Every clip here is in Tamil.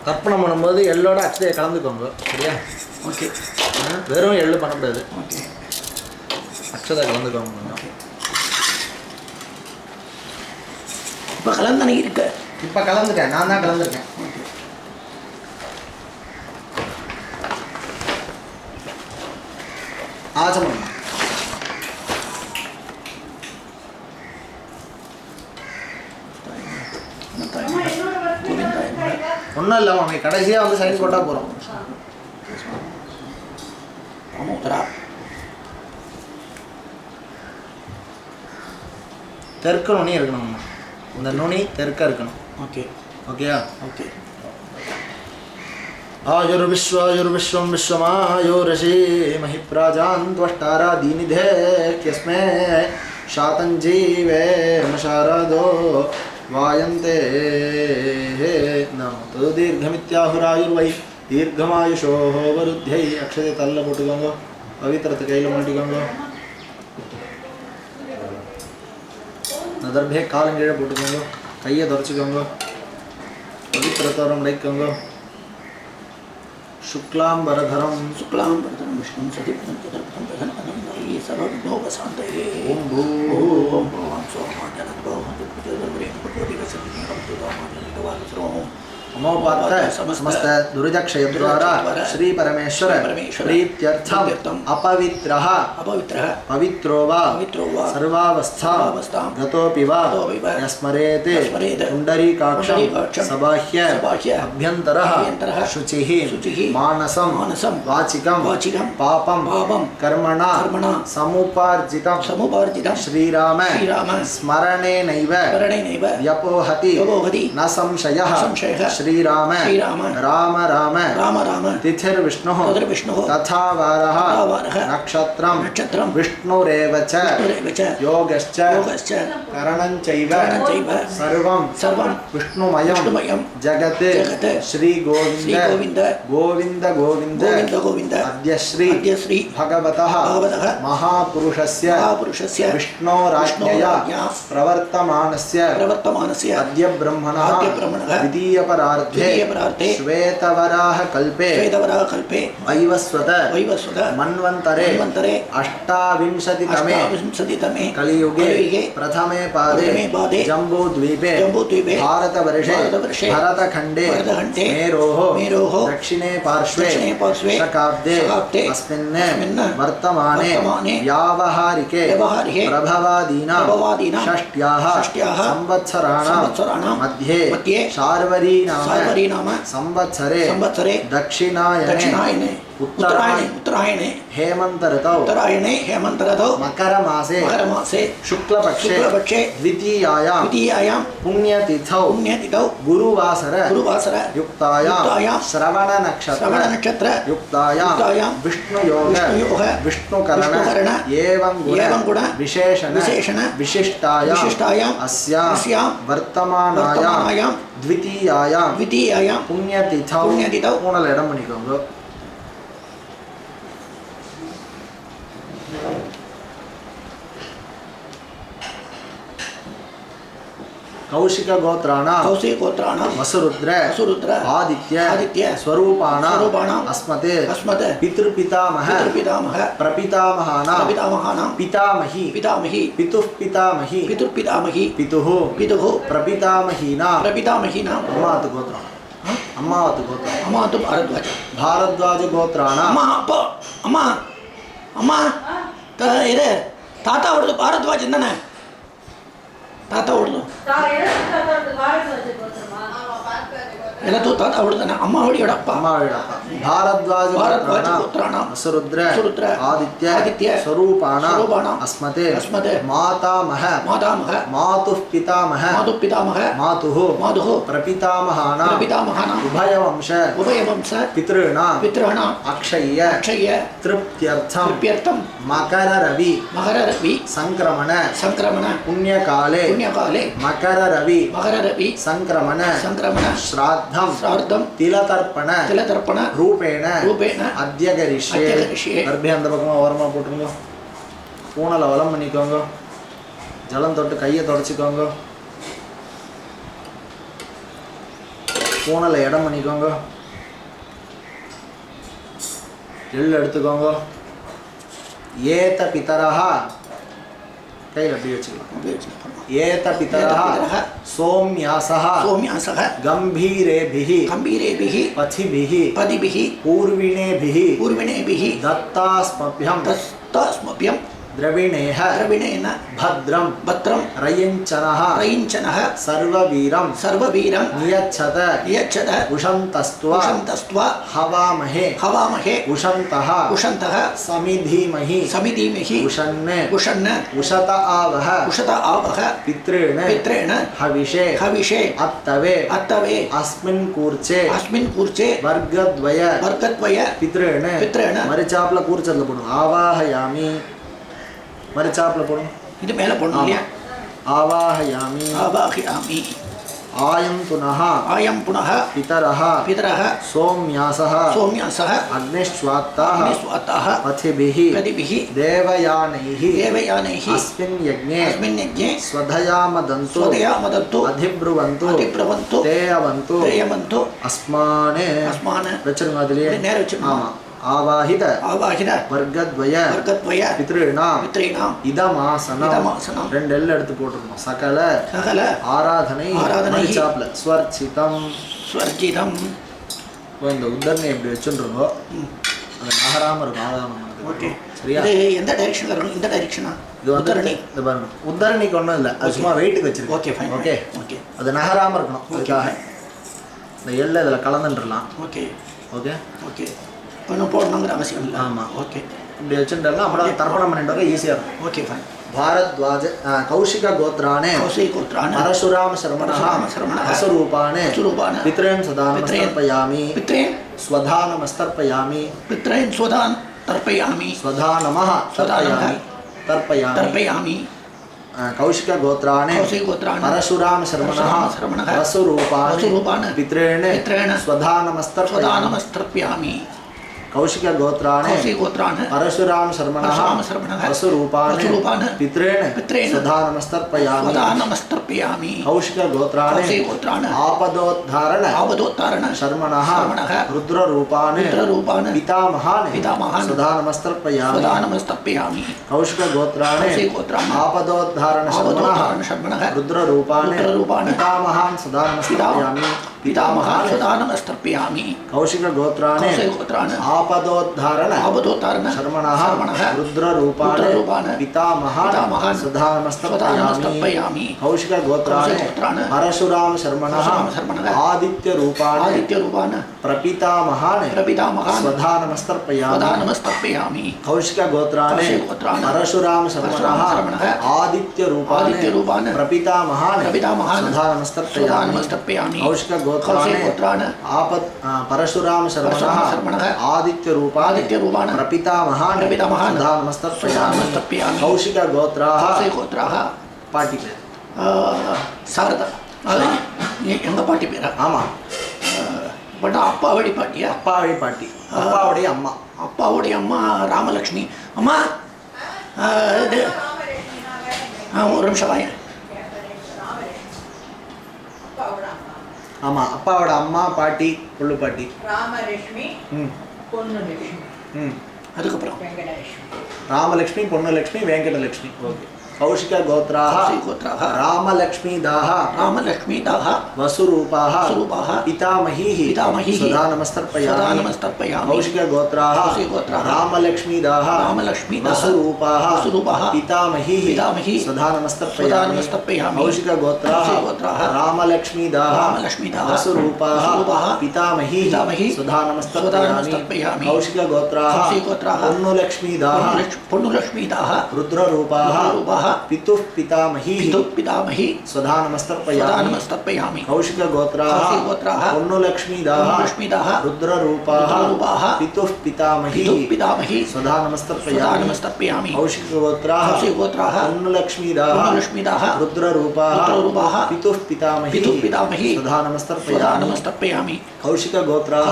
தர்ப்பணம் பண்ணும்போது எள்ளோட அக்ஷதையை கலந்துக்கோங்க. சரியா? ஓகே. வெறும் எள்ளு பண்ணக்கூடாது. ஓகே. அக்ஷதை கலந்துக்கோங்க. இப்போ கலந்து இருக்க. இப்போ கலந்துட்டேன், நான் தான் கலந்துருக்கேன். ஆச்சமம் ஒன்றும் இல்லை மாமி, கடைசியாக வந்து சைன் போட்டால் போகிறோம். தெற்கு நுனி இருக்கணும். இந்த நுனி தெற்க இருக்கணும். ஓகே. ஓகேயா? ஓகே. आयुर्विश्वं विश्वमायुरसि महिप्राजान्त्वष्टारादीनिधे यस्मै शातञ्जीवे शारदो वायन्ते नमो दीर्घमित्याहुरायुर्वै दीर्घमायुषोः वरुध्यै अक्षते तल्ल पोट्टुकोंगो पवित्रते कैल माट्टिकोंगो नदर्भे कालंगीळे पोट्टुकोंगो कैय तुरच्चिकोंगो पवित्रतरं लैक्कोंगो शुक्लांबरधरं विष्णुं सतिपदं चतुर्भुजं प्रसन्नवदनं सर्वविघ्नोपशान्तये। ओम भूः ओम सोमाय नमः भगवते पुत्रदेवस्य अमोपात्र समस्त दुर्जक्षय द्वारा श्री परमेश्वर प्रीत्यर्थम अपवित्रः पवित्रो वा सर्वावस्था गतोऽपि वा यस्मरेते पुंडरीकाक्षं सबाह्य अभ्यन्तरः शुचिः मानसं वाचिकं पापं कर्मणा समुपार्जितं श्रीराम स्मरणेनैव व्यपोहति न संशयः श्रीराम राम राम तिथिर्विष्णुः तथा वारः नक्षत्रं विष्णुरेव च योगश्च करणं चैव सर्वं विष्णुमयं जगत् श्री गोविंद गोविंद गोविंद अद्य श्री भगवतः महापुरुषस्य विष्णोराज्ञया प्रवर्तमानस्य अद्य ब्रह्मणः द्वितीयपरार्धे श्वेतवराह कल्पे वैवस्वत मन्वन्तरे अष्टाविंशतितमे कलियुगे प्रथमे पादे जम्बूद्वीपे भारतवर्षे भरतखण्डे मेरोः दक्षिणे पार्श्वे शकाब्दे अस्मिन् वर्तमाने व्यावहारिके प्रभवादीनां षष्ट्याः संवत्सराणां मध्ये शार्वरी नाम संवत्सरे दक्षिणायने उत्तरायणे हेमंत ऋतौ मकर मासे शुक्लपक्षे द्वितीयायां पुण्यतिथौ गुरुवासर युक्तायां श्रवण नक्षत्र युक्तायां विष्णुयोग विष्णुकरण एवं गुण विशेषण विशिष्टायां अस्यां वर्तमानायां द्वितीयायां पुण्यतिथौ पूर्णल इடம் பண்ணிக்கோங்க. कौशिक गोत्राणां वसुरुद्र आदित्य स्वरूपाणां अस्मते पितृपितामह प्रपितामहानां पितामही पितुः पितामही पितुः प्रपितामहीनां अम्मावत गोत्राणां भारद्वाज गोत्राणां ताता ಅವ್ರದ್ದು ಭಾರದ್ವಾಜ ತಾನೆ ತಾತ ಹೊಡೆದು ಎಲ್ಲ ತಾತ ಹೊಡೆದಾನೆ ಅಮ್ಮ ಹೊಡಿಯೋಡಪ್ಪ भारद्वाज गोत्राणां वसुरुद्र आदित्य स्वरूपाणां अस्मते मातामह मातुः पितामह मातुः प्रपितामहानां उभयवंश पितॄणां अक्षय्य तृप्त्यर्थं मकर रवि संक्रमण पुण्यकाले मकर रवि संक्रमण श्राद्धं तिलतर्पण रूपेण अद्य करिष्ये. गर्भे அந்த பக்கமா ஓரமா போட்டுங்க. பூணல வலம் பண்ணிக்கோங்க. ஜலம் தொட்டு கையை தொடச்சிக்கோங்க. பூனலை இடம் பண்ணிக்கோங்க. எள் எடுத்துக்கோங்க. ஏத பிதரஹ கையில் அப்படியே வச்சுக்கலாம். ஏத பிதரஹ சோம்யாசஹ கம்பீரேபிஹி பதிபிஹி பூர்விணேபிஹி தத்தாஸ்மப்யம் द्रविणेह भद्रं रयिञ्चनः सर्ववीरं नियच्छत उषन्तस्त्वा हवामहे उषन्तः समिधीमहि उषन् उषत आवह पितॄण हविषे अत्तवे अस्मिन् कूर्चे वर्गद्वय पितॄण मरिचाप्ल कूर्चल्ल पोडुम आवाहयामि मरिचाप्ल पोडुम इदु मेल पोडुम இல்லையா आवाहयामि आयं पुनः पितरः सौम्यासः अग्निश्वात्ताः पथिभिः देवयानैः अस्मिन् यज्ञे स्वधयामदन्तु अधिब्रुवन्तु ते अवन्तु अस्मान् आमा आवाहित वर्गद्वय पितॄणाम् இதமாசனம் ரெண்டு எல் எடுத்து போட்டுருக்கோம். சகல ஆராதனை மரிச்சாப்ல ஸ்வர்ச்சிதம் இந்த உத்தரணை இப்படி வச்சுருங்கோ. அது நகராம இருக்கும் ஆதாரம். ஓகே சரியா? இது எந்த டைரக்ஷன்ல இருக்கும்? இந்த டைரக்ஷனா? இது உத்தரணி. இது பாருங்க உத்தரணிக்கு ஒன்றும் இல்லை, அது சும்மா வெயிட்டுக்கு வச்சிருக்கு. Okay fine. ஓகே ஓகே அது நகராம இருக்கணும். அதுக்காக இந்த எல்லை இதில் கலந்துட்டுலாம். ஓகே ஓகே ஓகே ஒன்றும் போடணுங்கிற அவசியம் இல்லை. ஆமாம். ஓகே இப்படி வச்சுட்டோம்னா அப்புறம் தர்ப்பணம் பண்ணிட்டு வர ஈஸியாக இருக்கும். Okay fine. भारद्वाज कौशिक गोत्राणे परशुराम शर्मणः असुरूपाणे पितॄन् सदा नमस्तर्पयामि स्वधा नमस्तर्पयामि स्वधा नमः तर्पयामि कौशिक गोत्राणे परशुराम शर्मणः असुरूपाणे पितॄन् स्वधा नमस्तर्पयामि कौशिक गोत्राणे परशुराम शर्मणः असुरूपाणे पितॄन् स्वधा नमस्तर्पयामि कौशिक गोत्राणे आपदोद्धारण शर्मणः रुद्ररूपाणे पितामहान् स्वधा नमस्तर्पयामि कौशिक गोत्राणे आपदोद्धारण शर्मणः रुद्ररूपाणे पितामहान् स्वधा नमस्तर्पयामि कौशिक गोत्राणे आपदोद्धारण शर्मणः रुद्ररूपाणे पितामहान् स्वधा नमस्तर्पयामि कौशिक गोत्राणे परशुराम शर्मणः आदित्यरूपाणे प्रपितामहान् स्वधा नमस्तर्पयामि कौशिक गोत्राणे परशुराम शर्मणः आदित्यरूपाणे प्रपितामहान् स्वधा नमस्तर्पयामि कौशिक गोत्राणे परशुराम शर्मणः आदित्यरूपाणे प्रपितामहान् स्वधा नमस्तर्पयामि कौशिक गोत्राः पाटी पेर சாரதா. அது எங்கள் பாட்டி பேரா? ஆமாம். பட் அப்பாவடி பாட்டியா? அப்பாவடி பாட்டி, அப்பாவுடைய அம்மா. அப்பாவுடைய அம்மா ராமலக்ஷ்மி. அம்மா இது ஒரு நிமிஷம் வாயேன். ஆமாம், அப்பாவோட அம்மா பாட்டி கொள்ளு பாட்டி ராமலட்சுமி பொன்னுலட்சுமி. அதுக்கப்புறம் ராமலட்சுமி பொன்னுலட்சுமி வெங்கடலட்சுமி. ஓகே. कौशिक गोत्राः रामलक्ष्मीदाः वसुरूपाः पितामहीः स्वधा नमस्तर्पयामि कौशिक गोत्राः रामलक्ष्मीदाः वसुरूपाः पितामहीः स्वधा नमस्तर्पयामि कौशिक गोत्राः रामलक्ष्मीदाः वसुरूपाः पितामहीः स्वधा नमस्तर्पयामि कौशिक गोत्राः पुण्यलक्ष्मीदाः रुद्ररूपाः पितुः पितामही स्वधा नमस्तर्पयामि कौशिक गोत्राः पुण्यलक्ष्मीदाः रुद्ररूपाः पितुः पितामही स्वधा नमस्तर्पयामि कौशिक गोत्राः पुण्यलक्ष्मीदाः रुद्ररूपाः पितुः पितामही स्वधा नमस्तर्पयामि कौशिक गोत्राः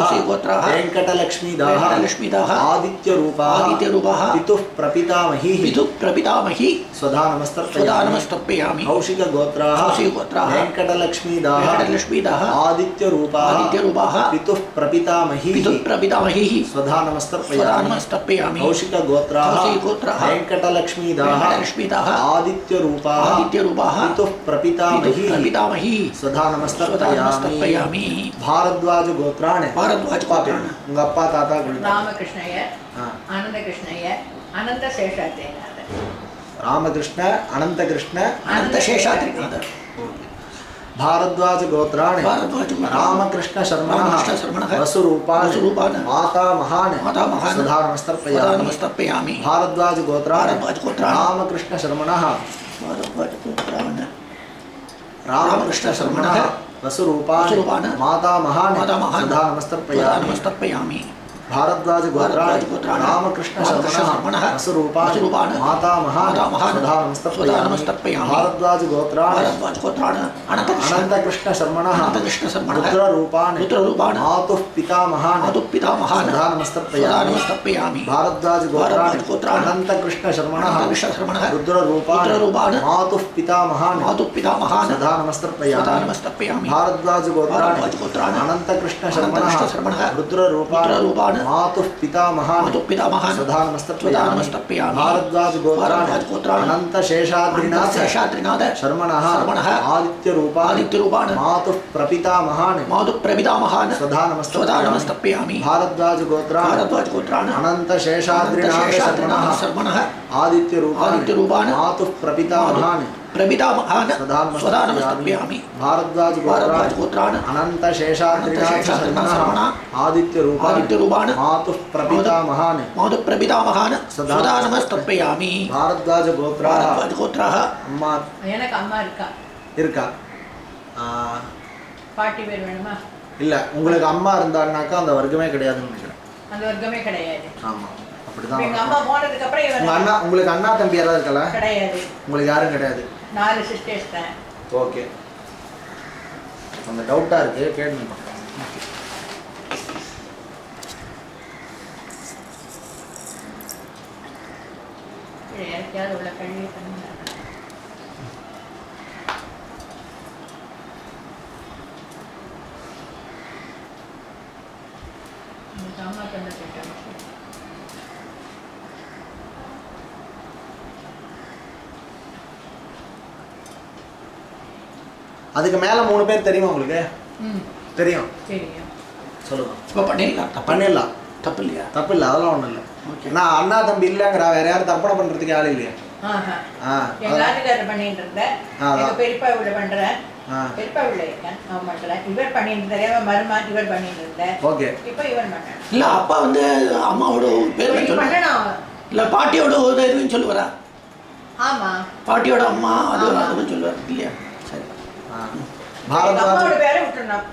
वेंकटलक्ष्मीदाः आदित्यरूपाः पितुः प्रपितामही स्वधा स्वधा नमस्तर्पयामि स्वधा नमस्तर्पयामि कौशिकगोत्राः कौशिकगोत्राः वेङ्कटलक्ष्मीदाः वेङ्कटलक्ष्मीदाः आदित्यरूपाः पितुः प्रपितामहीः स्वधा स्वधा नमस्तर्पयामि नमस्तर्पयामि कौशिकगोत्राः कौशिकगोत्राः वेङ्कटलक्ष्मीदाः आदित्यरूपाः पितुः प्रपितामहीः स्वधा नमस्तर्पयामि भारद्वाजगोत्राणि उंग अप्पा ताता रामकृष्णय्य आनन्दकृष्णय्य अनन्तशेषाद्रिनाथ रामकृष्ण अनन्तकृष्ण अनन्तशेषाद्रिनाथ भारद्वाजगोत्राणि रामकृष्ण शर्मणः वसुरूपान् मातामहान् स्वधा नमस्तर्पयामि भारद्वाजगोत्राणि रामकृष्ण शर्मणः वसुरूपान् मातामहान् स्वधा नमस्तर्पयामि भारद्वाजगोत्राणि रामकृष्ण शर्मणः वसुरूपान् मातामहान् स्वधा नमस्तर्पयामि भारद्वाजगोत्राणि अनन्तकृष्ण शर्मणः रुद्ररूपान् मातुः पितामहान् स्वधा नमस्तर्पयामि भारद्वाजगोत्राणि अनन्तकृष्ण शर्मणः रुद्ररूपान् मातुः पितामहान् स्वधा नमस्तर्पयामि भारद्वाजगोत्राणि अनन्तकृष्ण शर्मणः रुद्ररूपान् मातुः पितामहान् स्वधा नमस्तर्पयामि भारद्वाजगोत्राणि अनन्तशेषाद्रिनाथ शर्मणः आदित्यरूपान् मातुः प्रपितामहान् स्वधा नमस्तर्पयामि भारद्वाजगोत्राणि अनन्तशेषाद्रिनाथ शर्मणः आदित्यरूपान् मातुः प्रपितामहान् स्वधा नमस्तर्पयामि भारद्वाजगोत्राणि अनन्तशेषाद्रिनाथ शर्मणः आदित्यरूपान् मातुः प्रपितामहान् स्वधा नमस्तर्पयामि भारद्वाजगोत्राः अम्मा எனக்கு அம்மா இருக்கா பாட்டி பேர் வேணுமா இல்ல உங்களுக்கு அம்மா இருந்தாருனாக்கா அந்த வர்க்கமே கிடையாதுன்னு நினைக்கிறேன் அந்த வர்க்கமே கிடையாது ஆமா அப்படிதான் எங்க அம்மா போனதுக்கு அப்புறம் உங்க இவன் அண்ணா உங்களுக்கு அண்ணா தம்பி யாராவது இருக்கல கிடையாது உங்களுக்கு யாரும் கிடையாது 4 சிஸ்டர்ஸ் தான் ஓகே அந்த டவுட்டா இருக்கு கேளுங்க யார் உள்ள கல்வி பண்ணாங்க அம்மா பண்ண கேட்டாங்க அதுக்கு மேல 3 பேர் தெரியுமா உங்களுக்கு தெரியும் தெரியும் சொல்லுங்க இப்போ பண்ணிடலாம் தப்பு இல்லையா தப்பு இல்லை அதெல்லாம் ஒண்ணும் இல்லை நான் அண்ணா தம்பி இல்லைங்கிறா வேற யாரும் தர்ப்பணம் பண்றதுக்கு ஆள் இல்லையா எங்க ஆட்டுக்காரர் பண்ணிட்டு இருந்தேன் எங்க பெரியப்பா இவ்வளவு பண்றேன் பெரியப்பா இவ்வளவு இருக்கேன் அவன் பண்றேன் இவர் பண்ணிட்டு இருந்தாரு மருமா இவர் பண்ணிட்டு இருந்தேன் ஓகே இப்போ இவன் பண்ணேன் இல்ல அப்பா வந்து அம்மாவோட பேர் பண்ணணும் இல்ல பாட்டியோட இதுன்னு சொல்லுவாரா ஆமா பாட்டியோட அம்மா அது சொல்லுவார் இல்லையா சரி அம்மாவோட பேரை விட்டுறணும்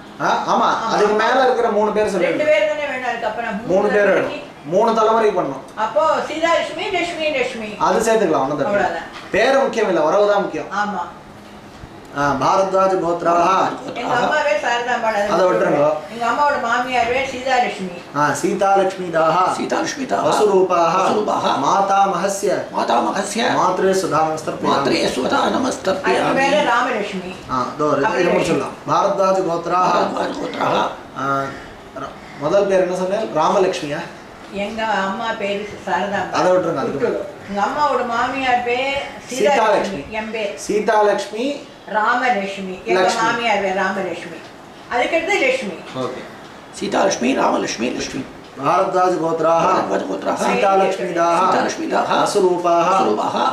ஆமா அதுக்கு மேல இருக்கிற 3 பேர் சொல்லுங்க 2 பேர் தானே வேணும் அதுக்கு அப்புறம் 3 பேர் வேணும் 3 தலைமுறை பண்ணனும் அப்போ சீதாலட்சுமி லட்சுமி அது சேர்த்துக்கலாம் ஒண்ணும் தப்பு இல்ல பேர் முக்கியம் இல்ல வரவு தான் முக்கியம் ஆமா भारद्वाज गोत्राः எங்க அம்மாவே சாரதாம்பாள் அத விட்டுருங்க எங்க அம்மாவோட மாமியாரே சீதாலட்சுமி सीतालक्ष्मीदाः वसुरूपाः मातामहस्य मात्रे सुधा नमस्तर्पयामि मेरे रामलक्ष्मी இது முடிச்சிடலாம் भारद्वाज गोत्राः முதல் பேர் என்ன சொன்னீங்க ராமலட்சுமியா எங்க அம்மா பேரு சாரதாம்பாள் அத விட்டுருங்க அதுக்கு எங்க அம்மாவோட மாமியார் பேர் சீதாலட்சுமி எம்பே சீதாலட்சுமி ராமலட்சுமி எங்க மாமியார் பேர் ராமலட்சுமி அதுக்கடுத்து லட்சுமி ஓகே சீதாலட்சுமி ராமலட்சுமி லட்சுமி भारद्वाज गोत्राः सीतालक्ष्मीदाः वसुरूपाः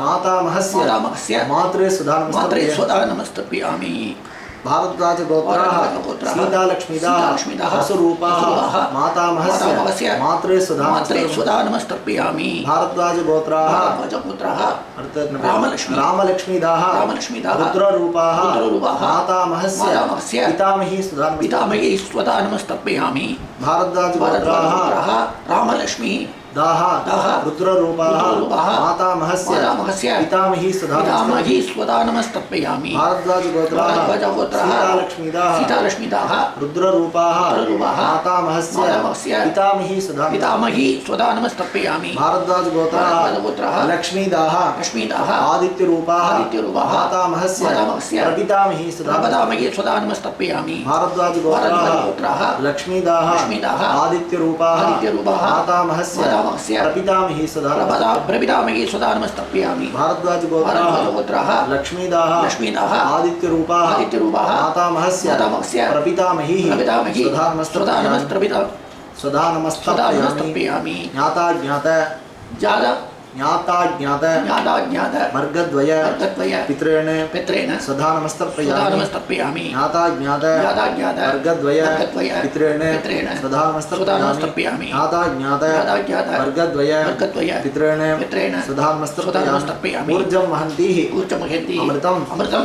मातामहस्य मात्रे सुधा नमस्तर्पयामि भारद्वाज गोत्राः सीतालक्ष्मीदाः वसुरूपाः मातामहस्य मात्रे सुधा नमस्तर्पयामि भारद्वाज गोत्राः रामलक्ष्मीदाः रुद्ररूपाः मातामहस्य पितामही सुधा नमस्तर्पयामि भारद्वाज गोत्राः दाहा दाः रुद्ररूपाः रुद्ररूपाः मातामहस्य मातामहस्य पितामही पितामही स्वधा नमस्तर्पयामि भारद्वाजगोत्राः भारद्वाजगोत्राः सीतालक्ष्मीदाः सीतालक्ष्मीदाः रुद्ररूपाः मातामहस्य पितामही स्वधा नमस्तर्पयामि भारद्वाजगोत्राः लक्ष्मीदाः आदित्यरूपाः मातामहस्य प्रपितामही स्वधा नमस्तर्पयामि भारद्वाजगोत्राः लक्ष्मीदाः आदित्यरूपाः मातामहस्य प्रपितामही स्वधा नमस्तर्पयामि भारद्वाजगोत्राः लक्ष्मीदाः आदित्यरूपाः मातामहस्य प्रपितामही स्वधा नमस्तर्पयामि ज्ञाता वर्गद्वय पितॄन् स्वधा नमस्तर्पयामि ज्ञाता वर्गद्वय पितॄन् स्वधा नमस्तर्पयामि ज्ञाता वर्गद्वय पितॄन् स्वधा नमस्तर्पयामि ऊर्जं महन्तीः अमृतं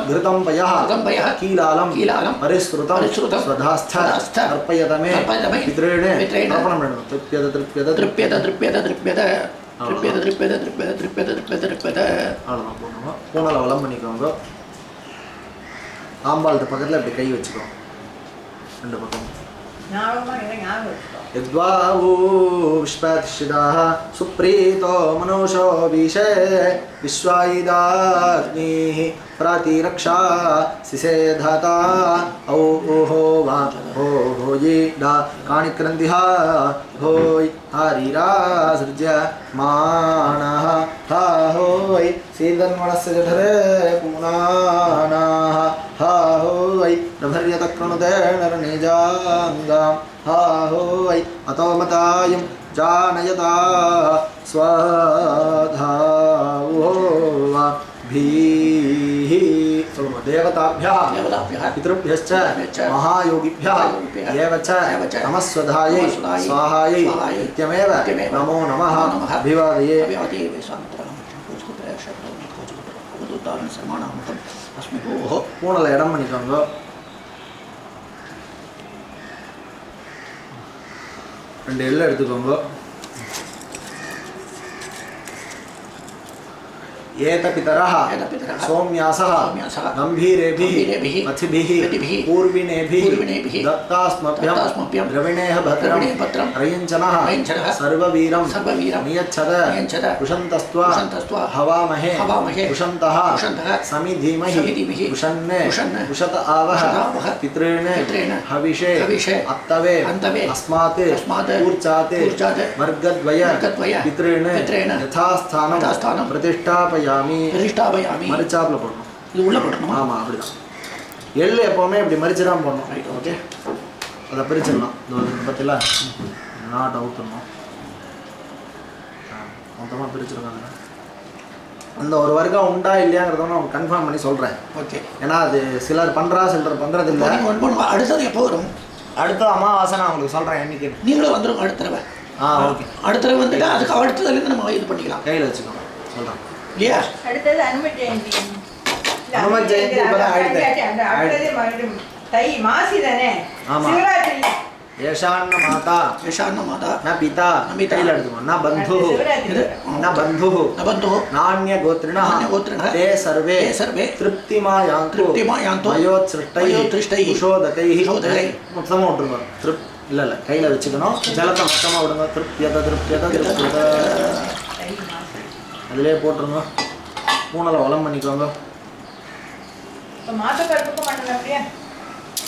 घृतं पयः कीलालं परिश्रुतं स्वधास्थ अर्पयत मे पितॄन् अर्पणं तृप्यत பூனலை வலம் பண்ணிக்கோங்க ஆம்பாளுக்கு பக்கத்தில் இப்படி கை வச்சுக்கோங்க ரெண்டு பக்கம் यद्वावो विश्वतिष्ठिताः सुप्रीतो मनुषो विषे विश्वायिदाग्निः प्रतिरक्षा सिसेधता औहो वा हो ये डा काणिक्रन्दिः होय हरिरासृज्य मानः हा होय सीदन्वणस्य जठरे पुनानाः हा होय नभर्यतक्रणुते नरनिजाङ्गां हा होय अतो मतायं जानयता स्वाधा वा भीः देवताभ्यः पितृभ्यश्च महायोगिभ्यः एव च नमस्वधायै स्वाहायै नित्यमेव नमो नमः अभिवादये பூனலை இடம் பண்ணிக்கோங்க ரெண்டு எள்ளு எடுத்துக்கோங்க एतपितरः सौम्यासः गम्भीरेभिः मथिभिः पूर्विनेभिः दत्तास्मभ्यं द्रविणेह भद्रं रयञ्चनः सर्ववीरं नियच्छद कुशन्तस्त्वा हवामहे कुशन्तः समिधीमहि कुशन्ने कुशत आवह पितॄन् हविषे अत्तवे अस्मात् ऊर्चाते वर्गद्वय पितॄन् यथास्थानं प्रतिष्ठापयामि மரிச்சாப்ல போடணும் இது உள்ள போடணும் ஆமா அப்படிதான் எள்ளு எப்பவுமே இப்படி மரிச்சுதான் போடணும் ரைட் ஓகே அதை பிரிச்சிடலாம் இந்த பத்தில நாட் அவுட்டணும் மொத்தமாக பிரிச்சிருக்காங்க அந்த ஒரு வர்க்கம் உண்டா இல்லையாங்கிறத நான் கன்ஃபார்ம் பண்ணி சொல்கிறேன் ஓகே ஏன்னா அது சிலர் பண்ணுறா சிலர் பண்ணுறது இல்லை அடுத்தது எப்போ வரும் அடுத்த அமாவாசை நான் உங்களுக்கு சொல்கிறேன் என்னைக்கு நீங்களும் வந்துடும் அடுத்த தடவை ஓகே அடுத்த தடவை வந்துட்டு அதுக்கு அடுத்ததுலேருந்து நம்ம இது பண்ணிக்கலாம் கையில் வச்சுக்கோங்க சொல்கிறேன் இல்லையா அடுத்தது அனும ஜெயந்தி அனும ஜெயந்தி இப்பதான் ஆயிடுது தை மாசி தானே சிவராத்திரி ஏஷான்ன மாதா ந பிதா கையில் எடுத்துக்கோ ந பந்து நானிய கோத்ரிணः தே சர்வே திருப்திமாயாந்து மயோத்ஸ்ருஷ்டைः உஷோதகைः மொத்தமாக விட்டுருங்க இல்லை கையில் வச்சுக்கணும் ஜலத்தை மொத்தமாக விடுங்க திருப்தியத அதிலே போட்டுருங்க பூனலை வலம் பண்ணிக்கோங்க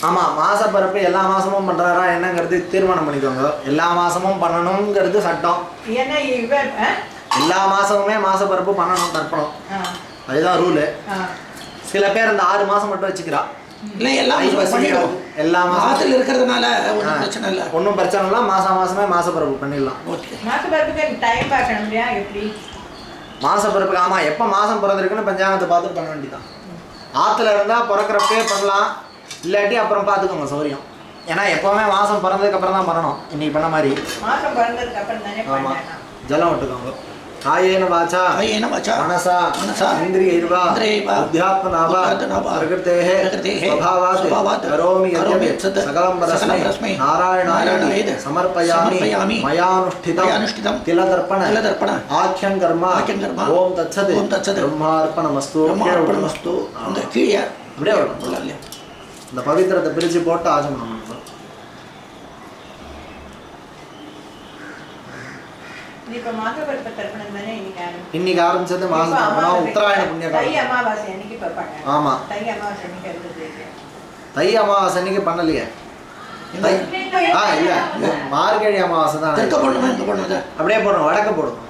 ஆமாம் மாசப்பரப்பு எல்லா மாதமும் பண்ணுறாரா என்னங்கிறது தீர்மானம் பண்ணிக்கோங்க எல்லா மாதமும் பண்ணணுங்கிறது சட்டம் எல்லா மாதமுமே மாசப்பரப்பு பண்ணணும் தர்ப்பணம் அதுதான் ரூலு சில பேர் அந்த 6 மாதம் மட்டும் வச்சுக்கிறா இல்லை எல்லா மாதத்தில் இருக்கிறதுனால ஒன்றும் பிரச்சனை இல்லை மாதமே மாசப்பரப்பு பண்ணிடலாம் ஓகே மாசப்பரப்புக்கு ஆமாம் எப்போ மாதம் பிறந்திருக்குன்னு பஞ்சாங்கத்தை பார்த்துட்டு பண்ண வேண்டியதான் ஆற்றுல இருந்தால் பிறக்கிறப்பே பண்ணலாம் இல்லாட்டி அப்புறம் பார்த்துக்கோங்க சௌரியம் ஏன்னா எப்போவுமே மாதம் பிறந்ததுக்கப்புறம் தான் பண்ணணும் இன்னைக்கு பண்ண மாதிரி மாதம் பிறந்ததுக்கு அப்புறம் தானே ஆமாம் ஜலம் விட்டுக்கோங்க காயேன வாச்சா कायेन वाचा मनसा मनसा इन्द्रियैर्वा इन्द्रियैर्वा बुद्ध्यात्मना वा बुद्ध्यात्मना वा प्रकृतेः स्वभावात् करोमि यद्यत् सकलं परस्मै नारायणाय समर्पयामि मयानुष्ठितं तिलतर्पण आख्यं कर्म ओम तत्सत् ब्रह्मार्पणमस्तु அந்த கீழே அப்படியே வரணும் இல்லையா இந்த பவித்திரத்தை பிரித்து போட்டு ஆச்சமனம் பண்ணுறோம். இப்போ மாதவர்ப்ப தர்ப்பணம் தானே இன்னைக்கு ஆரம்பிச்சது மாச தர்ப்பணம் உத்தராயண புண்ணிய தை அமாவாசை அன்னைக்கு இப்போ பண்ணேன். ஆமா தை அமாவாசை அன்னைக்கு இருந்தது. தை அமாவாசை அன்னைக்கு பண்ணலையே. இல்ல மார்கழி அமாவாசை தான் தெற்க போடணுமா இங்க போடணுமா அப்படியே போடணும் வடக்க போடணும்.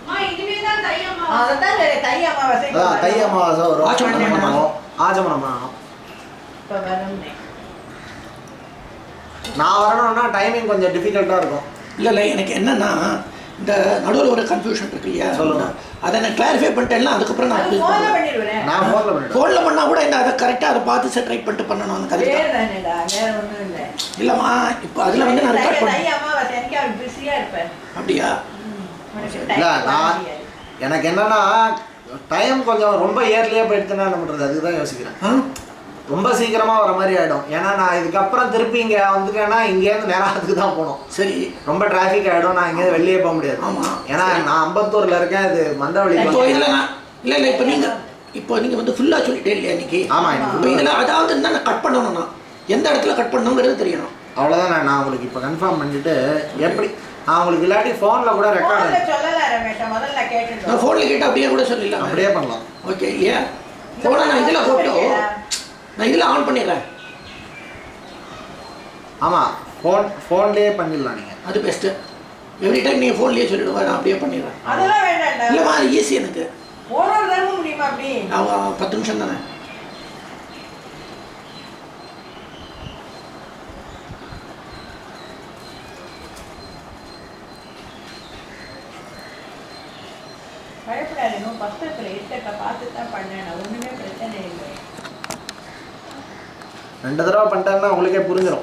அதான் தை அமாவாசை தை அமாவாசை ஒரு ஆச்சமனம் பண்ணணும். ஆச்சமனம் பண்ணணும். இப்போ வரணும். நான் வரணும்னா டைமிங் கொஞ்சம் டிஃபிகல்ட்டாக இருக்கும். இல்லை எனக்கு என்னன்னா இந்த நடுவில் ஒரு கன்ஃபியூஷன் இருக்கு இல்லையா சொல்லுங்க. அதை நான் கிளாரிஃபை பண்ணிட்டேன்னா அதுக்கப்புறம் நான் ஃபோனில் பண்ணிடுவேன். நான் ஃபோனில் பண்ணிடுவேன். ஃபோனில் பண்ணால் கூட என்ன அதை கரெக்டாக அதை பார்த்து செட்ரைட் பண்ணிட்டு பண்ணணும் அந்த கரெக்டாக வேறு தானேடா வேறு ஒன்றும் இல்லை. இல்லைம்மா இப்போ அதில் வந்து நான் ரெக்கார்ட் தை பண்ணேன். அமாவாசை அன்னைக்கு அவன் பிஸியாக இருப்பேன். அப்படியா இல்லை நான் எனக்கு என்னன்னா டைம் கொஞ்சம் ரொம்ப இயர்லியாக போயிடுச்சுன்னா என்ன பண்ணுறது அதுதான் யோசிக்கிறேன். ரொம்ப சீக்கிரமாக வர மாதிரி ஆகிடும். ஏன்னா நான் இதுக்கப்புறம் திருப்பி இங்கே வந்துட்டேன்னா இங்கேருந்து நேரத்துக்கு தான் போகணும். சரி ரொம்ப டிராஃபிக் ஆகிடும். நான் இங்கேருந்து வெளியே போக முடியாது. ஆமாம் ஏன்னா நான் அம்பத்தூரில் இருக்கேன். இது மந்தவழி. இப்போ இதில் நான் இல்லை இப்போ நீங்கள் வந்து ஃபுல்லாக சொல்லிட்டே இல்லையா இன்னைக்கு. ஆமாம் இப்போ இதில் அதாவது என்ன நான் கட் பண்ணணும்னா எந்த இடத்துல கட் பண்ணணுங்கிறது தெரியணும். அவ்வளோதான். நான் உங்களுக்கு இப்போ கன்ஃபார்ம் பண்ணிவிட்டு எப்படி நான் உங்களுக்கு இல்லாட்டி ஃபோனில் கூட ரெக்கார்டு நான் ஃபோனில் கேட்டால் அப்படியே கூட சொல்லிடலாம். அப்படியே பண்ணலாம். ஓகே இல்லையா ஃபோனை நான் இதில் போட்டோ நான் இதில் ஆன் பண்ணிடுறேன். ஆமாம் ஃபோன்லேயே பண்ணிடலாம் நீங்கள். அது பெஸ்ட்டு. எவ்ரி டைம் நீங்கள் ஃபோன்லேயே சொல்லிவிடுவா நான் அப்படியே பண்ணிடுறேன். இல்லைம்மா அது ஈஸி எனக்கு. அவன் 10 நிமிஷம் தானே. பயப்படாது. இன்னும் பக்கத்தில் இருக்க பார்த்து தான் பண்ணேன். ஒன்றுமே பிரச்சனை இல்லை. 2 தடவை பண்ணிட்டேன்னா உங்களுக்கே புரிஞ்சிடும்.